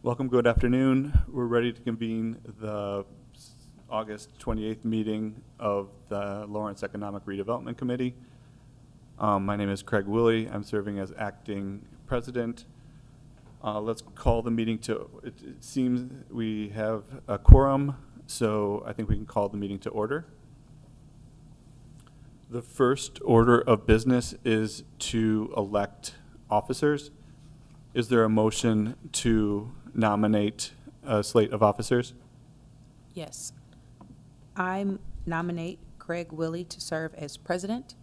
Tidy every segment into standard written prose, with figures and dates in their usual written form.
Welcome, good afternoon. We're ready to convene the August 28th meeting of the Lawrence Economic Redevelopment Committee. My name is Craig Willie. I'm serving as acting president. Let's call the meeting to, it seems we have a quorum, so I think we can call the meeting to order. The first order of business is to elect officers. Is there a motion to nominate a slate of officers? Yes. I nominate Craig Willie to serve as president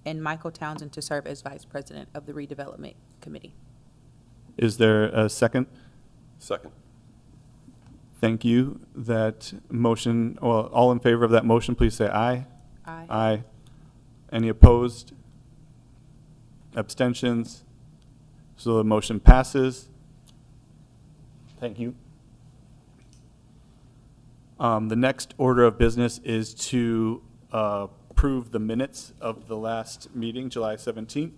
and Michael Townsend to serve as vice president of the Redevelopment Committee. Is there a second? Second. Thank you. That motion, well, all in favor of that motion, please say aye. Aye. Aye. Any opposed? Abstentions? So the motion passes. Thank you. The next order of business is to approve the minutes of the last meeting, July 17th.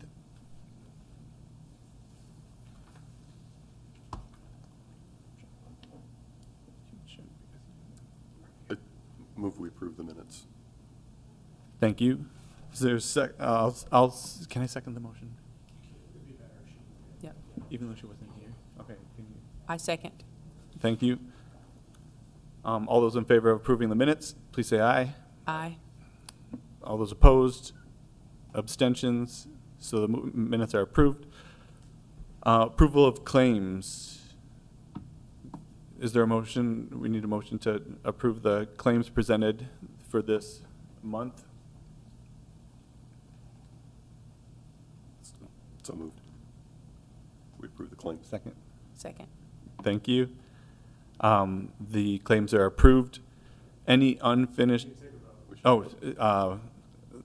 Move we approve the minutes. Thank you. Is there can I second the motion? Yep. Even though she wasn't here? Okay. I second. Thank you. All those in favor of approving the minutes, please say aye. Aye. All those opposed? Abstentions? So the minutes are approved. Approval of claims. Is there a motion? We need a motion to approve the claims presented for this month. So moved. We approve the claims. Second. Second. Thank you. The claims are approved. Any unfinished? Oh,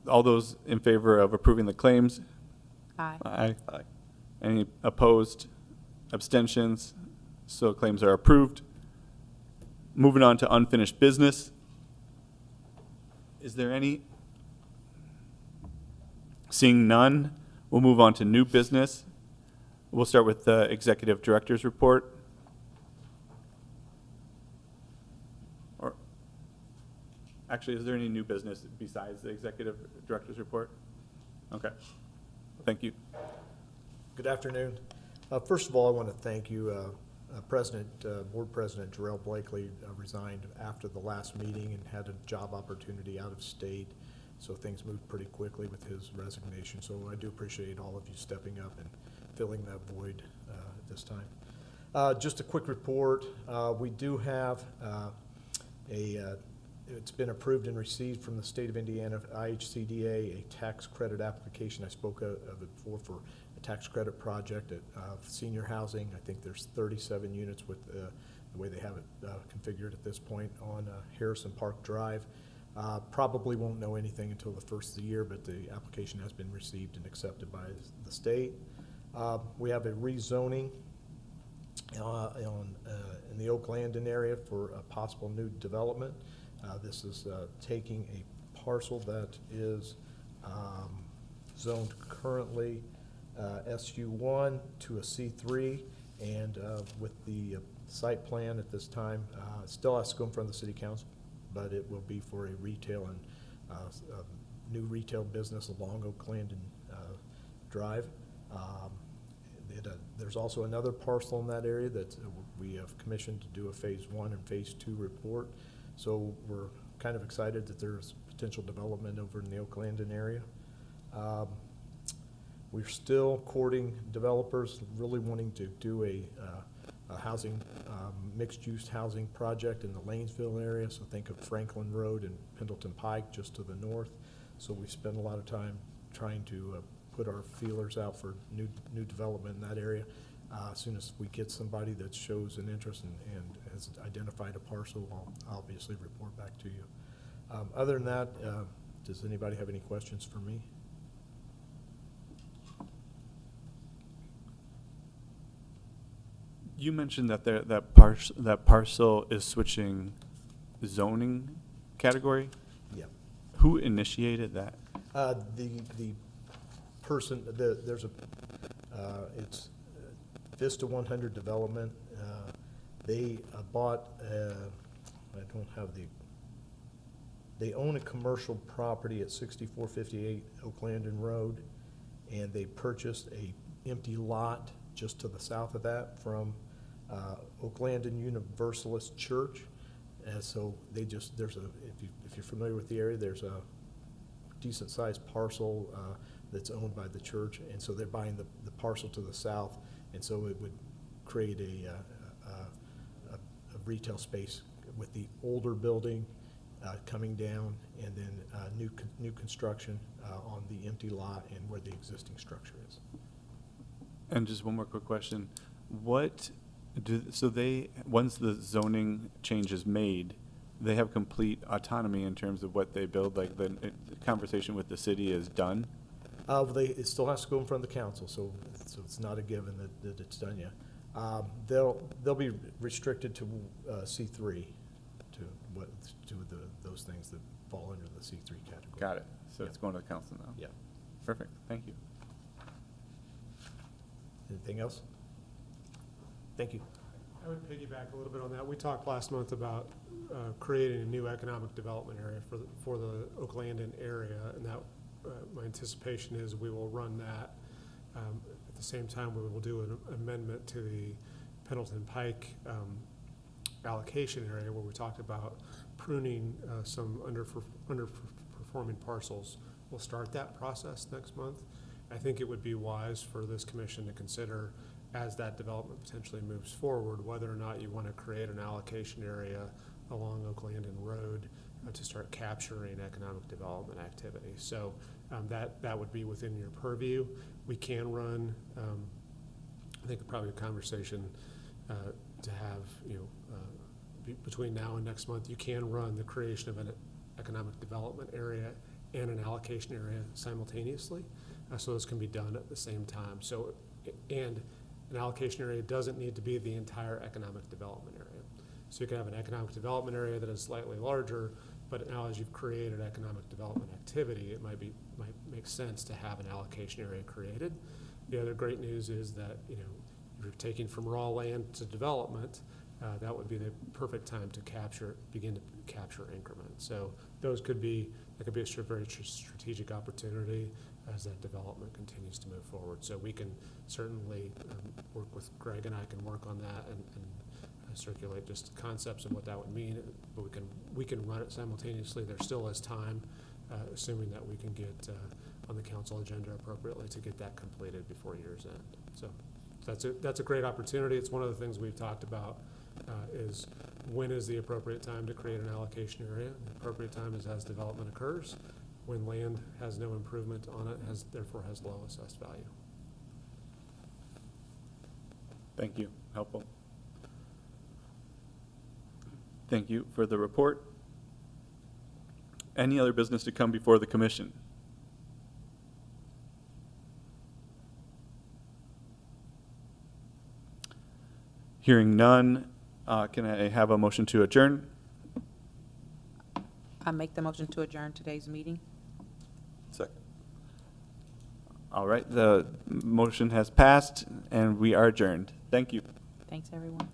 all those in favor of approving the claims? Aye. Aye. Aye. Any opposed? Abstentions? So claims are approved. Moving on to unfinished business. Is there any? Seeing none, we'll move on to new business. We'll start with the executive director's report. Or, actually, is there any new business besides the executive director's report? Okay. Thank you. Good afternoon. First of all, I want to thank you. Board President Jarrell Blakely resigned after the last meeting and had a job opportunity out of state, so things moved pretty quickly with his resignation. So I do appreciate all of you stepping up and filling that void at this time. Just a quick report. We do have it's been approved and received from the state of Indiana, IHCDA, a tax credit application. I spoke of it before for a tax credit project at senior housing. I think there's 37 units with the way they have it configured at this point on Harrison Park Drive. Probably won't know anything until the first of the year, but the application has been received and accepted by the state. We have a rezoning in the Oak Landon area for a possible new development. This is taking a parcel that is zoned currently SU1 to a C3, and with the site plan at this time, still has to go in front of the city council, but it will be for a retail and new retail business along Oak Landon Drive. There's also another parcel in that area that we have commissioned to do a phase 1 and phase 2 report. So we're kind of excited that there's potential development over in the Oak Landon area. We're still courting developers really wanting to do a housing, mixed-use housing project in the Lanesville area. So think of Franklin Road and Pendleton Pike just to the north. So we spend a lot of time trying to put our feelers out for new development in that area. As soon as we get somebody that shows an interest and has identified a parcel, I'll obviously report back to you. Other than that, does anybody have any questions for me? You mentioned that that parcel is switching zoning category. Yeah. Who initiated that? The person, there's a, it's Vista 100 Development They bought, I don't have the, they own a commercial property at 6458 Oaklandon Road, and they purchased a empty lot just to the south of that from Oaklandon Universalist Church. And so they just, there's a, if you're familiar with the area, there's a decent-sized parcel that's owned by the church, and so they're buying the parcel to the south, and so it would create a retail space with the older building coming down, and then new construction on the empty lot and where the existing structure is. And just one more quick question. So they, once the zoning change is made, they have complete autonomy in terms of what they build, like the conversation with the city is done? It still has to go in front of the council, so it's not a given that it's done yet. They'll be restricted to C3, those things that fall under the C3 category. Got it. So Yeah. it's going to the council now? Yeah. Perfect. Thank you. Anything else? Thank you. I would piggyback a little bit on that. We talked last month about creating a new economic development area for the Oaklandon area, and that my anticipation is we will run that. At the same time, we will do an amendment to the Pendleton Pike allocation area where we talked about pruning some underperforming parcels. We'll start that process next month. I think it would be wise for this commission to consider, as that development potentially moves forward, whether or not you want to create an allocation area along Oaklandon Road to start capturing economic development activity. So that would be within your purview. We can run, I think probably a conversation to have, between now and next month, you can run the creation of an economic development area and an allocation area simultaneously. So this can be done at the same time. So, and an allocation area doesn't need to be the entire economic development area. So you can have an economic development area that is slightly larger, but now as you've created economic development activity, it might make sense to have an allocation area created. The other great news is that, if you're taking from raw land to development, that would be the perfect time to begin to capture increments. So that could be a very strategic opportunity as that development continues to move forward. So we can certainly work with Greg, and I can work on that and circulate just concepts of what that would mean. But we can run it simultaneously. There still is time, assuming that we can get on the council agenda appropriately to get that completed before year's end. So that's a great opportunity. It's one of the things we've talked about. Is when is the appropriate time to create an allocation area? The appropriate time is as development occurs, when land has no improvement on it, therefore has low assessed value. Thank you. Helpful. Thank you for the report. Any other business to come before the commission? Hearing none, can I have a motion to adjourn? I make the motion to adjourn today's meeting. Second. All right, the motion has passed and we are adjourned. Thank you. Thanks, everyone.